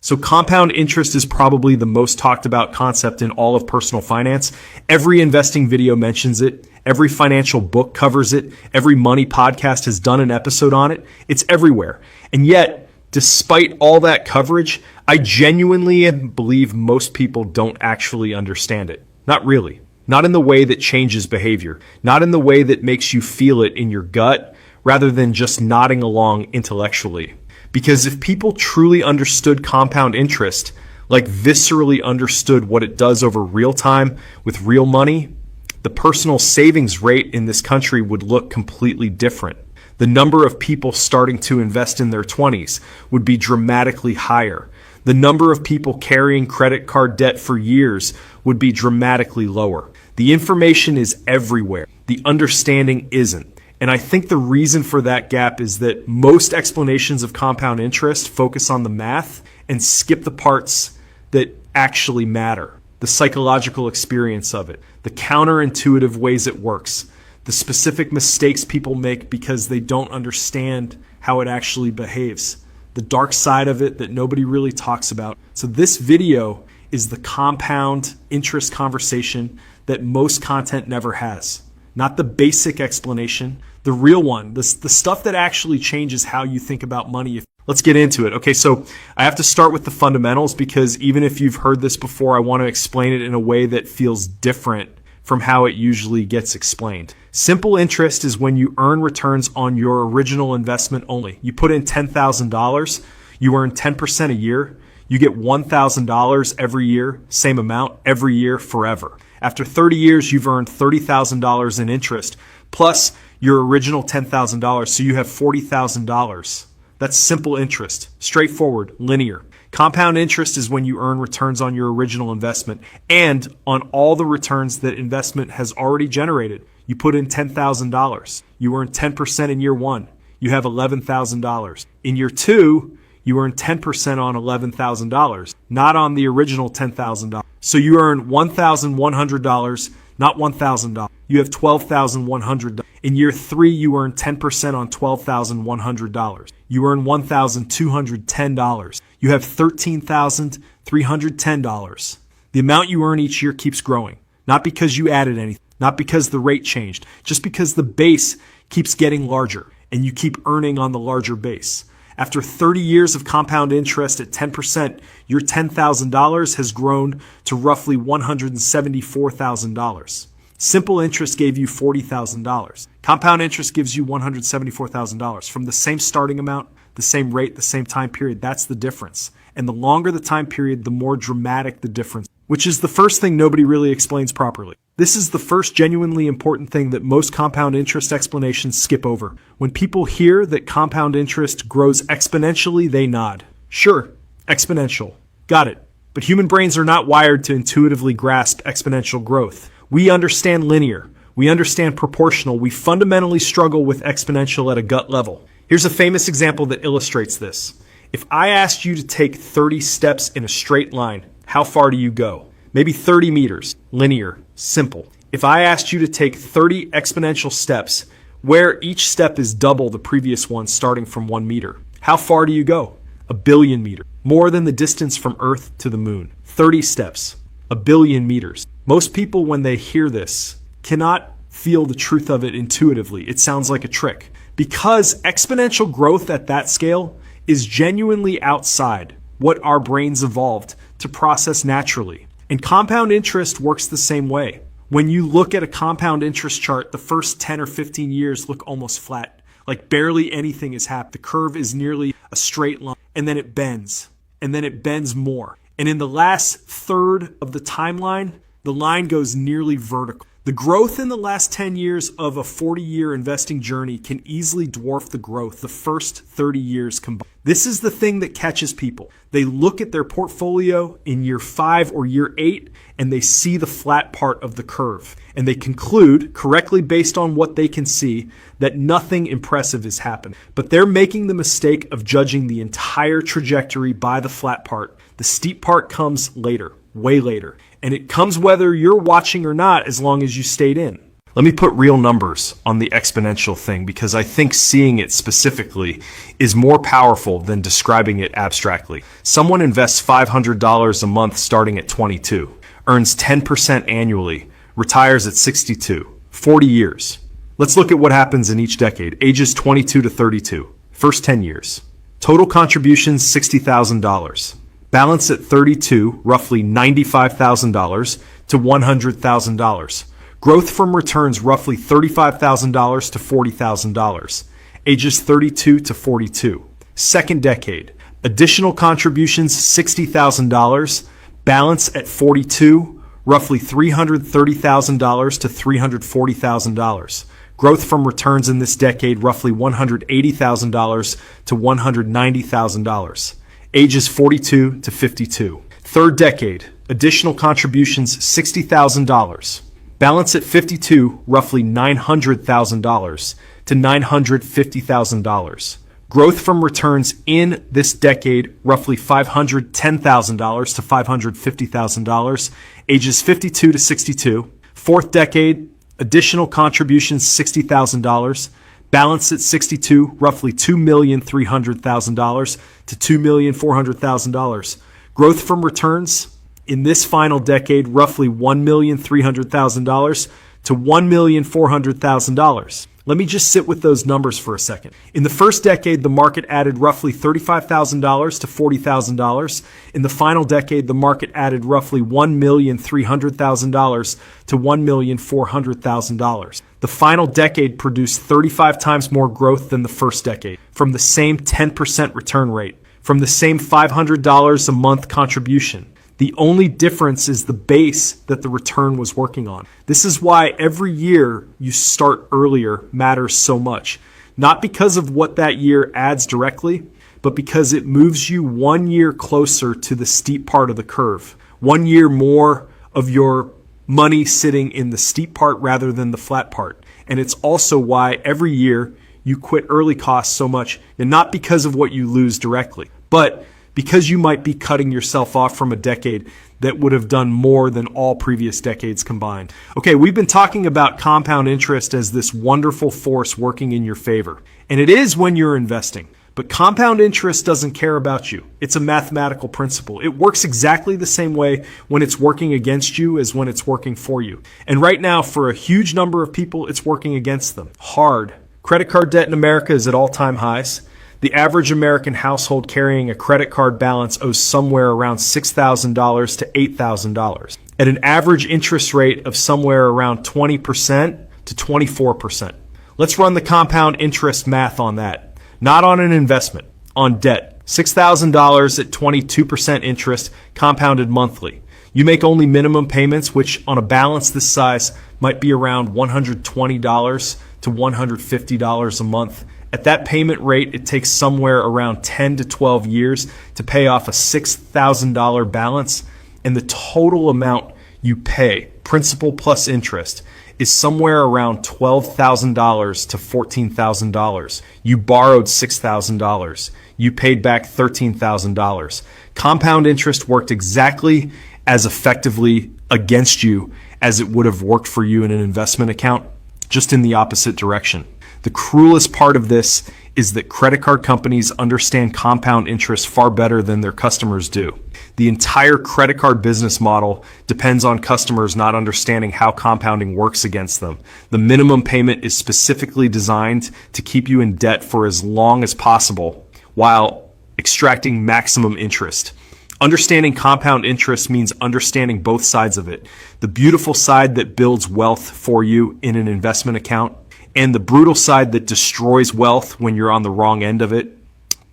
So compound interest is probably the most talked about concept in all of personal finance. Every investing video mentions it. Every financial book covers it. Every money podcast has done an episode on it. It's everywhere. And yet, despite all that coverage, I genuinely believe most people don't actually understand it. Not really. Not in the way that changes behavior. Not in the way that makes you feel it in your gut, rather than just nodding along intellectually. Because if people truly understood compound interest, like viscerally understood what it does over real time with real money, the personal savings rate in this country would look completely different. The number of people starting to invest in their 20s would be dramatically higher. The number of people carrying credit card debt for years would be dramatically lower. The information is everywhere. The understanding isn't. And I think the reason for that gap is that most explanations of compound interest focus on the math and skip the parts that actually matter. The psychological experience of it, the counterintuitive ways it works, the specific mistakes people make because they don't understand how it actually behaves, the dark side of it that nobody really talks about. So this video is the compound interest conversation that most content never has. Not the basic explanation, the real one, the stuff that actually changes how you think about money. Let's get into it. Okay, so I have to start with the fundamentals because even if you've heard this before, I want to explain it in a way that feels different from how it usually gets explained. Simple interest is when you earn returns on your original investment only. You put in $10,000, you earn 10% a year, you get $1,000 every year, same amount every year forever. After 30 years, you've earned $30,000 in interest, plus your original $10,000, so you have $40,000. That's simple interest, straightforward, linear. Compound interest is when you earn returns on your original investment and on all the returns that investment has already generated. You put in $10,000. You earn 10% in year one. You have $11,000. In year two, you earn 10% on $11,000, not on the original $10,000. So you earn $1,100, not $1,000. You have $12,100. In year three, you earn 10% on $12,100. You earn $1,210. You have $13,310. The amount you earn each year keeps growing, not because you added anything, not because the rate changed, just because the base keeps getting larger and you keep earning on the larger base. After 30 years of compound interest at 10%, your $10,000 has grown to roughly $174,000. Simple interest gave you $40,000. Compound interest gives you $174,000 from the same starting amount, the same rate, the same time period. That's the difference. And the longer the time period, the more dramatic the difference, which is the first thing nobody really explains properly. This is the first genuinely important thing that most compound interest explanations skip over. When people hear that compound interest grows exponentially, they nod. Sure, exponential. Got it. But human brains are not wired to intuitively grasp exponential growth. We understand linear. We understand proportional. We fundamentally struggle with exponential at a gut level. Here's a famous example that illustrates this. If I asked you to take 30 steps in a straight line, how far do you go? Maybe 30 meters, linear, simple. If I asked you to take 30 exponential steps, where each step is double the previous one starting from 1 meter, how far do you go? 1 billion meters, more than the distance from Earth to the moon. 30 steps, 1 billion meters. Most people, when they hear this, cannot feel the truth of it intuitively. It sounds like a trick. Because exponential growth at that scale is genuinely outside what our brains evolved to process naturally. And compound interest works the same way. When you look at a compound interest chart, the first 10 or 15 years look almost flat, like barely anything has happened. The curve is nearly a straight line, and then it bends, and then it bends more. And in the last third of the timeline, the line goes nearly vertical. The growth in the last 10 years of a 40-year investing journey can easily dwarf the growth the first 30 years combined. This is the thing that catches people. They look at their portfolio in year 5 or year 8 and they see the flat part of the curve. And they conclude, correctly based on what they can see, that nothing impressive has happened. But they're making the mistake of judging the entire trajectory by the flat part. The steep part comes later, way later. And it comes whether you're watching or not, as long as you stayed in. Let me put real numbers on the exponential thing because I think seeing it specifically is more powerful than describing it abstractly. Someone invests $500 a month starting at 22, earns 10% annually, retires at 62, 40 years. Let's look at what happens in each decade. Ages 22 to 32, first 10 years. Total contributions, $60,000. Balance at 32, roughly $95,000 to $100,000. Growth from returns, roughly $35,000 to $40,000. Ages 32 to 42. Second decade. Additional contributions, $60,000. Balance at 42, roughly $330,000 to $340,000. Growth from returns in this decade, roughly $180,000 to $190,000. Ages 42 to 52. Third decade, additional contributions, $60,000. Balance at 52, roughly $900,000 to $950,000. Growth from returns in this decade, roughly $510,000 to $550,000. Ages 52 to 62. Fourth decade, additional contributions, $60,000. Balance at 62, roughly $2,300,000 to $2,400,000. Growth from returns in this final decade, roughly $1,300,000 to $1,400,000. Let me just sit with those numbers for a second. In the first decade, the market added roughly $35,000 to $40,000. In the final decade, the market added roughly $1,300,000 to $1,400,000. The final decade produced 35 times more growth than the first decade, from the same 10% return rate, from the same $500 a month contribution. The only difference is the base that the return was working on. This is why every year you start earlier matters so much. Not because of what that year adds directly, but because it moves you 1 year closer to the steep part of the curve. 1 year more of your money sitting in the steep part rather than the flat part. And it's also why every year you quit early costs so much, and not because of what you lose directly, but because you might be cutting yourself off from a decade that would have done more than all previous decades combined. Okay, we've been talking about compound interest as this wonderful force working in your favor. And it is when you're investing. But compound interest doesn't care about you. It's a mathematical principle. It works exactly the same way when it's working against you as when it's working for you. And right now, for a huge number of people, it's working against them. Hard. Credit card debt in America is at all-time highs. The average American household carrying a credit card balance owes somewhere around $6,000 to $8,000 at an average interest rate of somewhere around 20% to 24%. Let's run the compound interest math on that. Not on an investment, on debt. $6,000 at 22% interest compounded monthly. You make only minimum payments, which on a balance this size might be around $120 to $150 a month. At that payment rate, it takes somewhere around 10 to 12 years to pay off a $6,000 balance, and the total amount you pay, principal plus interest, is somewhere around $12,000 to $14,000. You borrowed $6,000. You paid back $13,000. Compound interest worked exactly as effectively against you as it would have worked for you in an investment account, just in the opposite direction. The cruelest part of this is that credit card companies understand compound interest far better than their customers do. The entire credit card business model depends on customers not understanding how compounding works against them. The minimum payment is specifically designed to keep you in debt for as long as possible while extracting maximum interest. Understanding compound interest means understanding both sides of it. The beautiful side that builds wealth for you in an investment account, and the brutal side that destroys wealth when you're on the wrong end of it.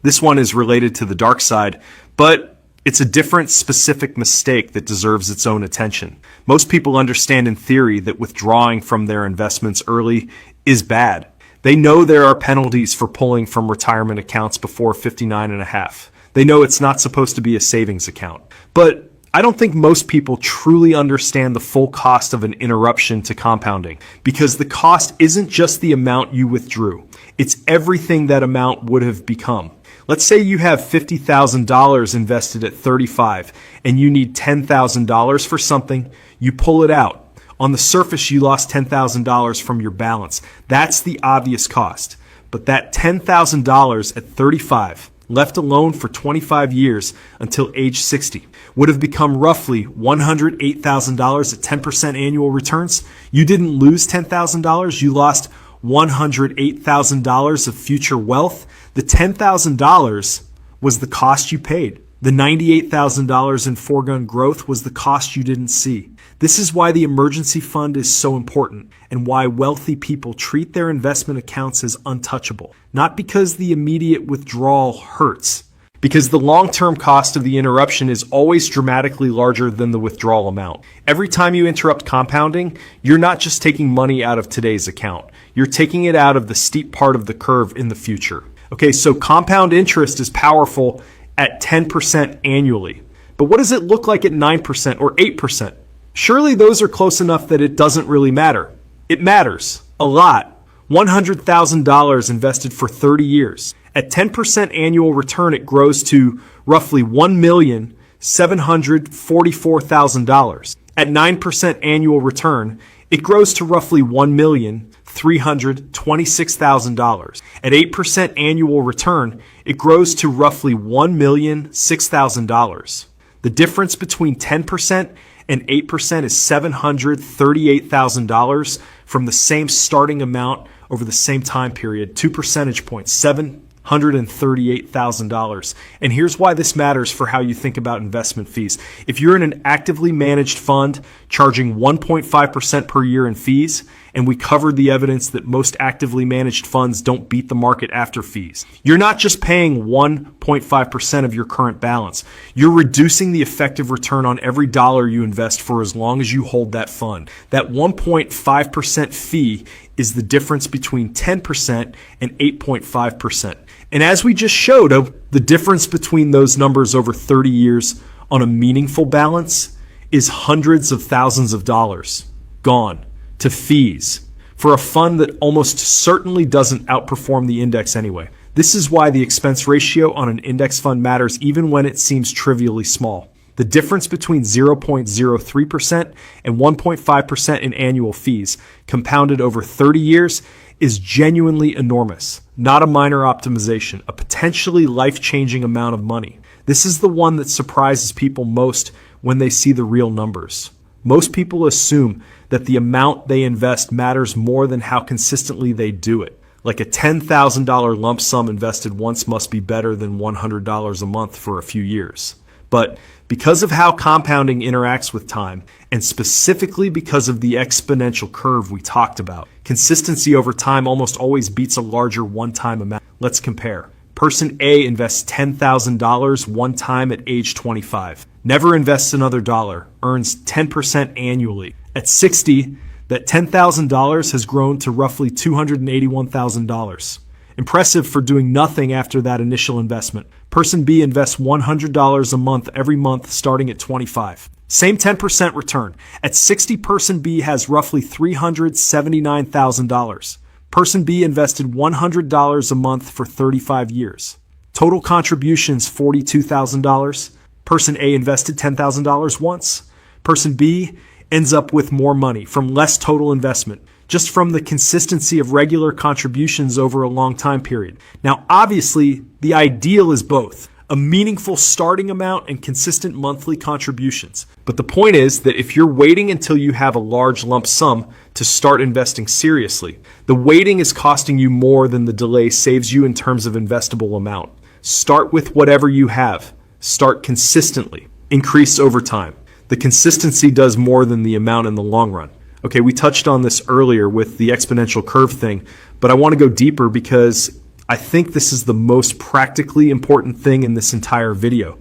This one is related to the dark side, but it's a different specific mistake that deserves its own attention. Most people understand in theory that withdrawing from their investments early is bad. They know there are penalties for pulling from retirement accounts before 59 and a half. They know it's not supposed to be a savings account. But I don't think most people truly understand the full cost of an interruption to compounding, because the cost isn't just the amount you withdrew. It's everything that amount would have become. Let's say you have $50,000 invested at 35 and you need $10,000 for something. You pull it out. On the surface, you lost $10,000 from your balance. That's the obvious cost. But that $10,000 at 35, left alone for 25 years until age 60, would have become roughly $108,000 at 10% annual returns. You didn't lose $10,000, you lost $108,000 of future wealth. The $10,000 was the cost you paid. The $98,000 in foregone growth was the cost you didn't see. This is why the emergency fund is so important and why wealthy people treat their investment accounts as untouchable. Not because the immediate withdrawal hurts, because the long-term cost of the interruption is always dramatically larger than the withdrawal amount. Every time you interrupt compounding, you're not just taking money out of today's account. You're taking it out of the steep part of the curve in the future. Okay, so compound interest is powerful at 10% annually. But what does it look like at 9% or 8%? Surely those are close enough that it doesn't really matter. It matters a lot. $100,000 invested for 30 years. At 10% annual return, it grows to roughly $1,744,000. At 9% annual return, it grows to roughly $1,326,000. At 8% annual return, it grows to roughly $1,006,000. The difference between 10% and 8% is $738,000 from the same starting amount over the same time period, 2 percentage points, $738,000. And here's why this matters for how you think about investment fees. If you're in an actively managed fund charging 1.5% per year in fees, and we covered the evidence that most actively managed funds don't beat the market after fees, you're not just paying 1.5% of your current balance. You're reducing the effective return on every dollar you invest for as long as you hold that fund. That 1.5% fee is the difference between 10% and 8.5%. And as we just showed, the difference between those numbers over 30 years on a meaningful balance is hundreds of thousands of dollars gone to fees for a fund that almost certainly doesn't outperform the index anyway. This is why the expense ratio on an index fund matters even when it seems trivially small. The difference between 0.03% and 1.5% in annual fees, compounded over 30 years, is genuinely enormous. Not a minor optimization, a potentially life-changing amount of money. This is the one that surprises people most when they see the real numbers. Most people assume that the amount they invest matters more than how consistently they do it. Like a $10,000 lump sum invested once must be better than $100 a month for a few years. But because of how compounding interacts with time, and specifically because of the exponential curve we talked about, consistency over time almost always beats a larger one-time amount. Let's compare. Person A invests $10,000 one time at age 25. Never invests another dollar, earns 10% annually. At 60, that $10,000 has grown to roughly $281,000. Impressive for doing nothing after that initial investment. Person B invests $100 a month every month starting at 25. Same 10% return. At 60, person B has roughly $379,000. Person B invested $100 a month for 35 years. Total contributions $42,000. Person A invested $10,000 once. Person B ends up with more money from less total investment, just from the consistency of regular contributions over a long time period. Now, obviously, the ideal is both, a meaningful starting amount and consistent monthly contributions. But the point is that if you're waiting until you have a large lump sum to start investing seriously, the waiting is costing you more than the delay saves you in terms of investable amount. Start with whatever you have. Start consistently. Increase over time. The consistency does more than the amount in the long run. Okay, we touched on this earlier with the exponential curve thing, but I want to go deeper because I think this is the most practically important thing in this entire video.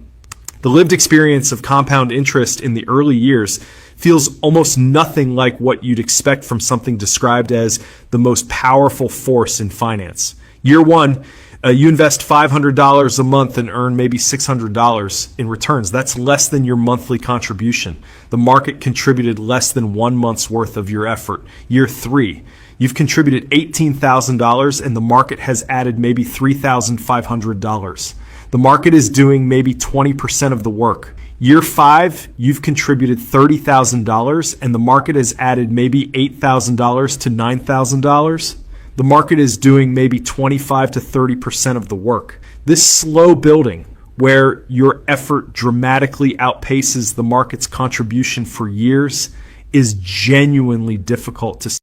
The lived experience of compound interest in the early years feels almost nothing like what you'd expect from something described as the most powerful force in finance. Year one, you invest $500 a month and earn maybe $600 in returns. That's less than your monthly contribution. The market contributed less than 1 month's worth of your effort. Year three, you've contributed $18,000 and the market has added maybe $3,500. The market is doing maybe 20% of the work. Year 5, you've contributed $30,000 and the market has added maybe $8,000 to $9,000. The market is doing maybe 25 to 30% of the work. This slow building, where your effort dramatically outpaces the market's contribution for years, is genuinely difficult to see.